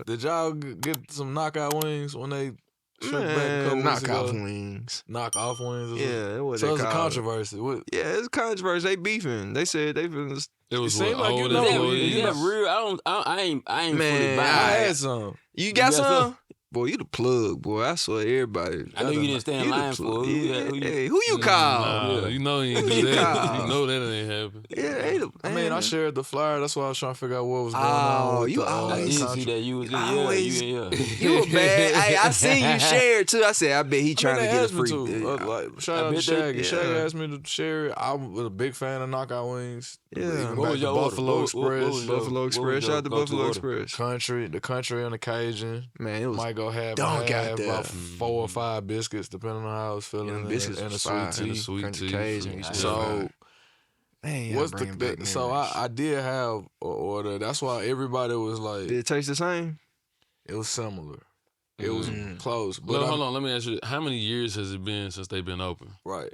Did y'all get some knockout wings when they struck back a couple weeks ago? Knockoff wings. Knock off wings? Yeah, what so they it's a call controversy. What? Yeah, it's a controversy. They beefing. They said they been. It was seemed what, like old you know, employees? Is that real? I ain't fully Man, buy I it. had some. You got got some? some? Boy, you the plug, boy. I swear everybody. I know you didn't stand in line for it. Hey, who you call? Nah, you know he ain't do that. You know that ain't happen. Yeah, I mean, I shared the flyer. That's why I was trying to figure out what was going Oh, on. With you the, always- I did contract. see that you was always- yeah. You a bad. Hey, I seen you share it too. I said, I bet he trying to they get a asked me free. to. Like, shout out to bet Shaggy. they- Shaggy yeah. asked me to share it. I was a big fan of Knockout Wings. Yeah. Even What back was to your order? Buffalo What Express. was your- Buffalo what was Express. your Shout out to go-to Buffalo order? Express. The country on the Cajun. Man, it was Might go half dunk and out half, there. about 4 or 5 biscuits, depending on how I was feeling. Them biscuits and a was sweet fire. tea. And a sweet Country tea. Cajun. Yeah. So man, what's bringing back so memories. I did have an order. That's why everybody was like, Did it taste the same? it was similar. It was Mm. close. But Well, hold on. Let me ask you. How many years has it been since they've been open? Right.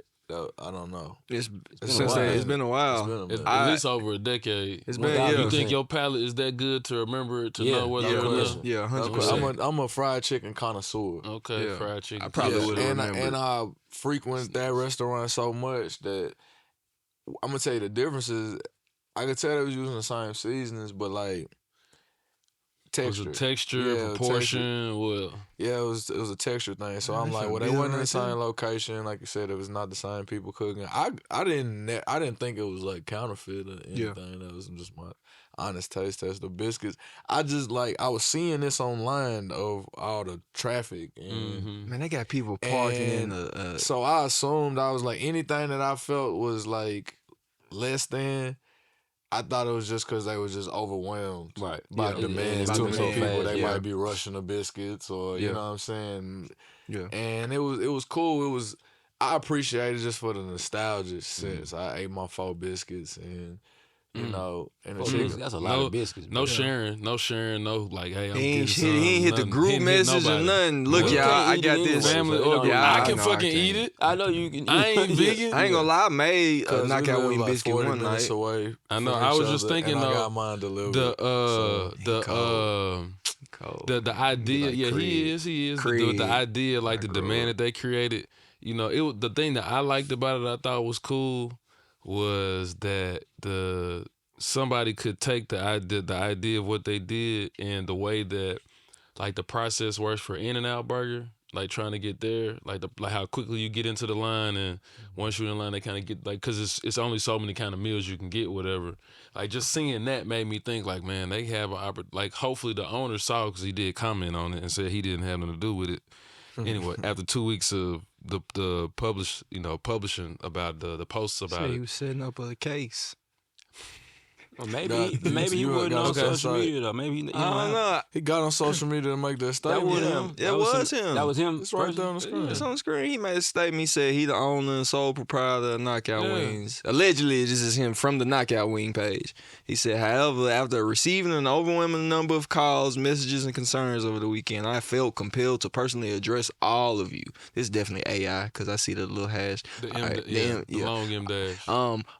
I don't know. It's been a since while. then, it's been a while. It's been a It's minute. at least over a decade. It's No been doubt. yeah. You think your palate is that good to remember it, to Yeah, know whether no or not? question. Yeah, No 100%. question. I'm a fried chicken connoisseur. Okay, Yeah. fried chicken. I probably Yeah, would've and remembered. I frequent that restaurant so much that I'm gonna tell you the difference is I could tell they was using the same seasonings, but like Was texture. it texture, Yeah, proportion? Well, Yeah, it was a texture thing. So Man, I'm they like, finna well, they build wasn't in right the same there. location. Like you said, it was not the same people cooking. I didn't think it was like counterfeit or Yeah. anything. That was just my honest taste test. The biscuits. I just like I was seeing this online of all the traffic and. mhm. Man, they got people parking in And the. So I assumed I was like anything that I felt was like less than. I thought it was just because they was just overwhelmed Right. by Yeah. demand. By Too many demand, people, they yeah. might be rushing the biscuits or you Yeah. know what I'm saying. Yeah. And it was cool. It was I appreciate it just for the nostalgia sense. I ate my 4 biscuits and you know and the chicken. That's a lot of biscuits. No bro. sharing, no like, hey, I'm He ain't, getting some. he ain't hit the nothing. group He ain't hit message or nobody. nothing. Look, You y'all, can't I eat got it this. anyway, Family so it don't order. Yeah, I I can know I fucking can't. eat it. I know you can. I ain't vegan. I ain't gonna lie, I made a 'Cause we knockout live wing like biscuit 40 one minutes night. away. I know. from I each was just other, thinking and I though, got mine delivered. the idea. Like Yeah, Craig. he is. The Craig. idea, like the I grew demand up. that they created. You know, it was the thing that I liked about it. I thought was cool was that somebody could take the idea of what they did and the way that like the process works for In-N-Out Burger, like trying to get there, like how quickly you get into the line, and once you're in line, they kind of get like, cause it's only so many kind of meals you can get, whatever. Like just seeing that made me think like, man, they have like hopefully the owner saw, cause he did comment on it and said he didn't have nothing to do with it. Anyway, after 2 weeks of the publishing about the posts about Say it. he was setting up a case. Well, maybe Nah, he you wasn't got on okay, social sorry. media though. Maybe he I don't know. He got on social media to make that That statement. was Yeah. him. That was him. That was him. It's right there on the screen. It's on the screen. He made a statement. He said he the owner and sole proprietor of Knockout Yeah. Wings. Allegedly, this is him from the Knockout Wing page. He said, however, after receiving an overwhelming number of calls, messages, and concerns over the weekend, I felt compelled to personally address all of you. This is definitely AI because I see the little hash. The All right, the long M dash.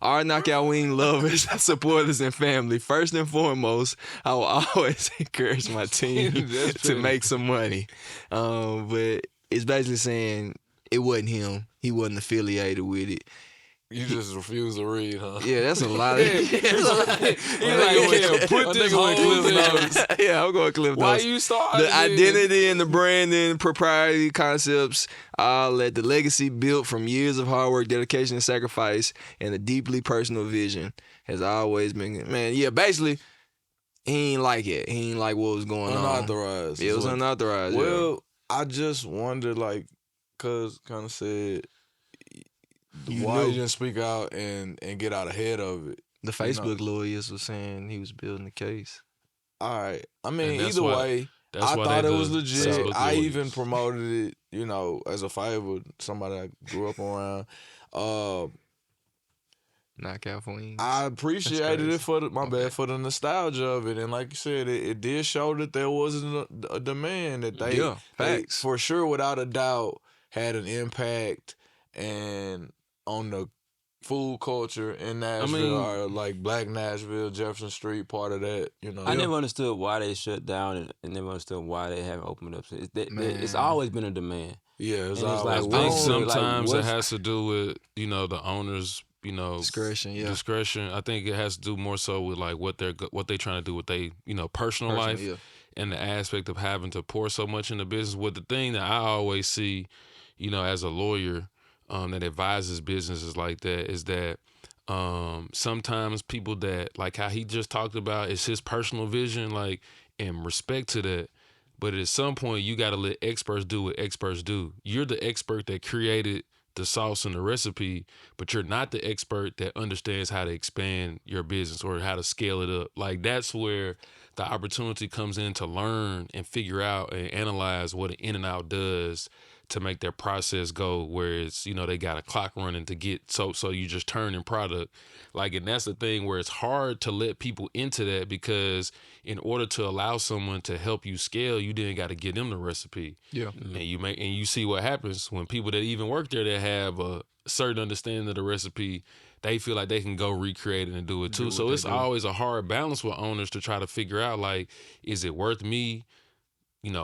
Our Knockout Wing lovers, supporters, and family. First and foremost, I will always encourage my team That's to petty. make some money. But it's basically saying it wasn't him. He wasn't affiliated with it. You just refuse to read, huh? Yeah, that's a lot of. He's like, yeah, put this whole thing. Yeah, I'm going to clip Why those. you started The identity and the branding, propriety concepts, all that the legacy built from years of hard work, dedication, and sacrifice, and a deeply personal vision has always been. Man, yeah, basically, he ain't like it. He ain't like what was going on. Unauthorized. It was is what- unauthorized. yeah. Well, I just wondered, like, cause kind of said, why knew. you didn't speak out and get out ahead of it? The Facebook lawyers were saying he was building the case. All right. I mean, And that's either why- way, That's I why thought they it was the legit. Facebook I lawyers. even promoted it, you know, as a favor. Somebody I grew up around. Knockout Wings. I appreciated crazy. it for for the nostalgia of it, and like you said, it did show that there wasn't a demand that they, Yeah, they facts. for sure, without a doubt, had an impact and on the food culture in Nashville, or like Black Nashville, Jefferson Street, part of that. I never understood why they shut down and never understood why they haven't opened up. So it's always been a demand. Yeah, it's And it's always like, I think what's sometimes it what's- has to do with the owners, Discretion, yeah. discretion. I think it has to do more so with like what they're trying to do with they personal life, yeah. and the aspect of having to pour so much into business. With the thing that I always see, as a lawyer, that advises businesses like that is that sometimes people that, like how he just talked about, it's his personal vision, like, and respect to that. But at some point, you got to let experts do what experts do. You're the expert that created the sauce and the recipe, but you're not the expert that understands how to expand your business or how to scale it up. Like, that's where the opportunity comes in to learn and figure out and analyze what an in and out does to make their process go, where it's, they got a clock running to get, so you just turn in product. Like, and that's the thing where it's hard to let people into that, because in order to allow someone to help you scale, you then got to give them the recipe. Yeah. And you see what happens when people that even work there that have a certain understanding of the recipe, they feel like they can go recreate it and do it too. So it's always a hard balance with owners to try to figure out, like, is it worth me,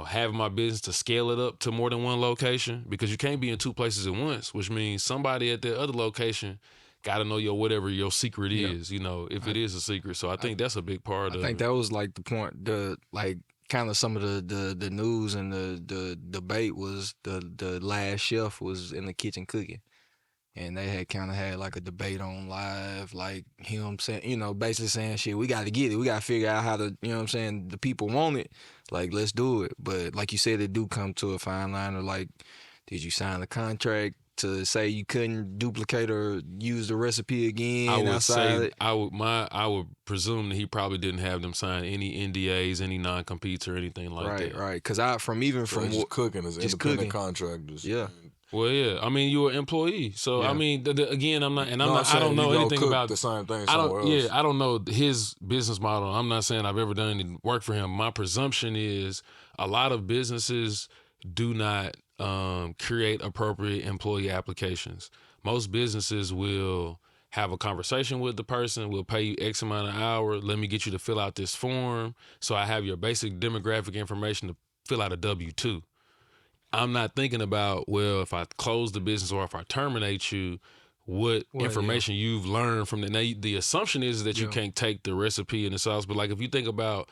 having my business to scale it up to more than one location? Because you can't be in two places at once, which means somebody at the other location got to know whatever your secret is, if it is a secret. So I think that's a big part of it. I think that was like the point, kind of some of the news and the debate was the last chef was in the kitchen cooking. And they had like a debate on live, like him saying, basically saying, shit, we got to get it. We got to figure out how to, the people want it. Like, let's do it. But like you said, it do come to a fine line of like, did you sign the contract to say you couldn't duplicate or use the recipe again? I would presume that he probably didn't have them sign any NDAs, any non-competes or anything like that. Right. Because from just cooking as just independent cooking. contractors. Yeah. Well, yeah. I mean, you're an employee, so Yeah. I mean, again, I'm not, and I don't know anything about the same thing somewhere else. Yeah, I don't know his business model. I'm not saying I've ever done any work for him. My presumption is a lot of businesses do not create appropriate employee applications. Most businesses will have a conversation with the person. We'll pay you X amount an hour. Let me get you to fill out this form, so I have your basic demographic information to fill out a W-2. I'm not thinking about, well, if I close the business or if I terminate you, what information you've learned from that. Now, the assumption is that you can't take the recipe and the sauce, but like if you think about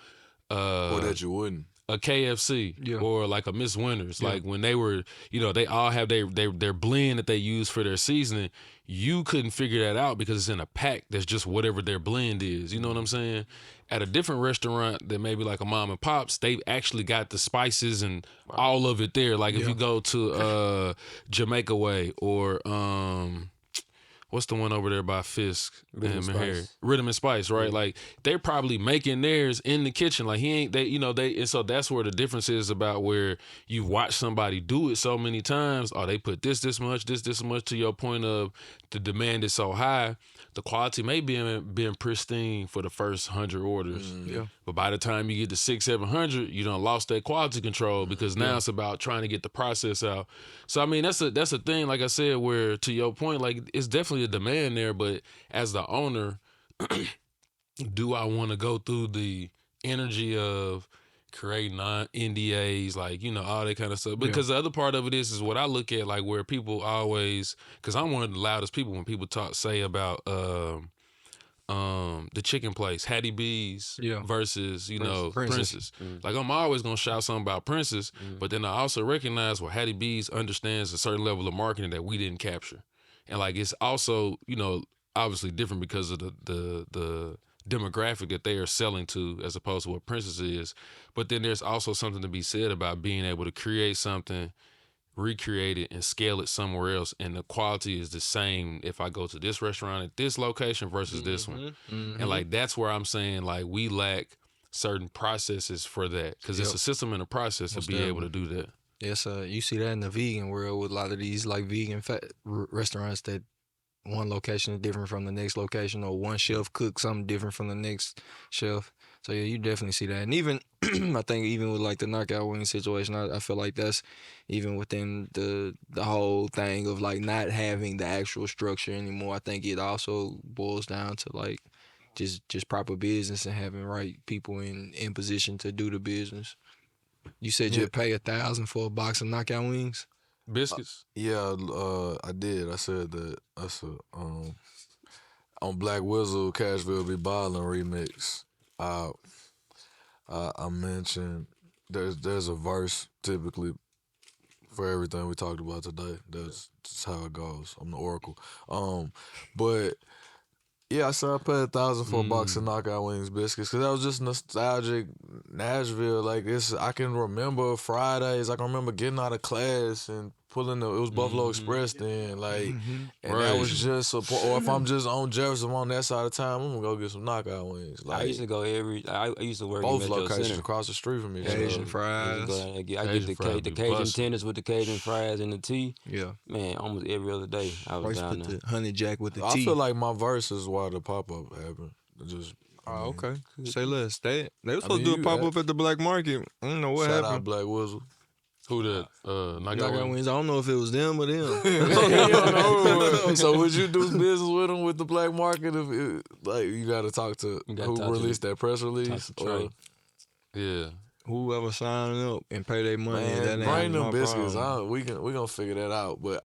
or that you wouldn't. A KFC or like a Miss Winters, like when they were, they all have their blend that they use for their seasoning. You couldn't figure that out because it's in a pack that's just whatever their blend is. You know what I'm saying? At a different restaurant that maybe like a mom and pops, they've actually got the spices and all of it there. Like if you go to Jamaica Way or what's the one over there by Fisk and Rhythm and Spice, right? Like they're probably making theirs in the kitchen. Like and so that's where the difference is about where you watch somebody do it so many times. Oh, they put this much, this much, to your point of the demand is so high. The quality may be being pristine for the first 100 orders. But by the time you get to 600-700, you done lost that quality control because now it's about trying to get the process out. So I mean that's a thing, like I said, where to your point, like it's definitely a demand there, but as the owner, do I want to go through the energy of creating NDAs, like, all that kind of stuff? Because the other part of it is what I look at, like where people always, because I'm one of the loudest people when people say about the chicken place, Hattie B's versus, Princess. Like I'm always gonna shout something about Princess, but then I also recognize Hattie B's understands a certain level of marketing that we didn't capture. And like it's also, obviously different because of the demographic that they are selling to as opposed to what Princess is. But then there's also something to be said about being able to create something, recreate it, and scale it somewhere else. And the quality is the same if I go to this restaurant at this location versus this one. And like that's where I'm saying like we lack certain processes for that because it's a system and a process to be able to do that. Yes, you see that in the vegan world with a lot of these like vegan restaurants that one location is different from the next location, or one chef cooks something different from the next chef. So yeah, you definitely see that, and even I think even with like the knockout wing situation, I feel like that's even within the whole thing of like not having the actual structure anymore. I think it also boils down to like just proper business and having right people in position to do the business. You said Yeah. you'd pay $1,000 for a box of knockout wings. Biscuits. Yeah, I did. I said that. I said on Black Whistle, Cashville Be Ballin' remix. I mentioned there's a verse typically for everything we talked about today. That's just how it goes. I'm the oracle. But yeah, I said I paid $1,000 for a box of knockout wings biscuits because that was just nostalgic Nashville. Like I can remember Fridays. I can remember getting out of class and pulling it was Buffalo Express then, like, and that Right. was just or if I'm just on Jefferson on that side of town, I'm gonna go get some knockout wings. I Like used to go I used to work in both Metro locations Center. across the street from each other. Cajun I used to fries. go down there, I get Cajun fries the be Cajun bussin'. tenders with the Cajun fries and the tea. Yeah. Man, almost every other day I was First down put there. the honey jack with the I tea. feel like my verse is why the pop up happened. It just Oh, okay. Say less. They was supposed mean, to do a you pop up at the black market. I don't know what shout out happened. Black Whistle. Who that? Knockout Knockout wings. wings. I don't know if it was them or them. So would you do business with them with the black market if like you got to talk to You gotta who talk to released that press release? to Trey. Yeah. Whoever signing up and pay their money, Man, that ain't bring them my biscuits. problem. We gonna figure that out. But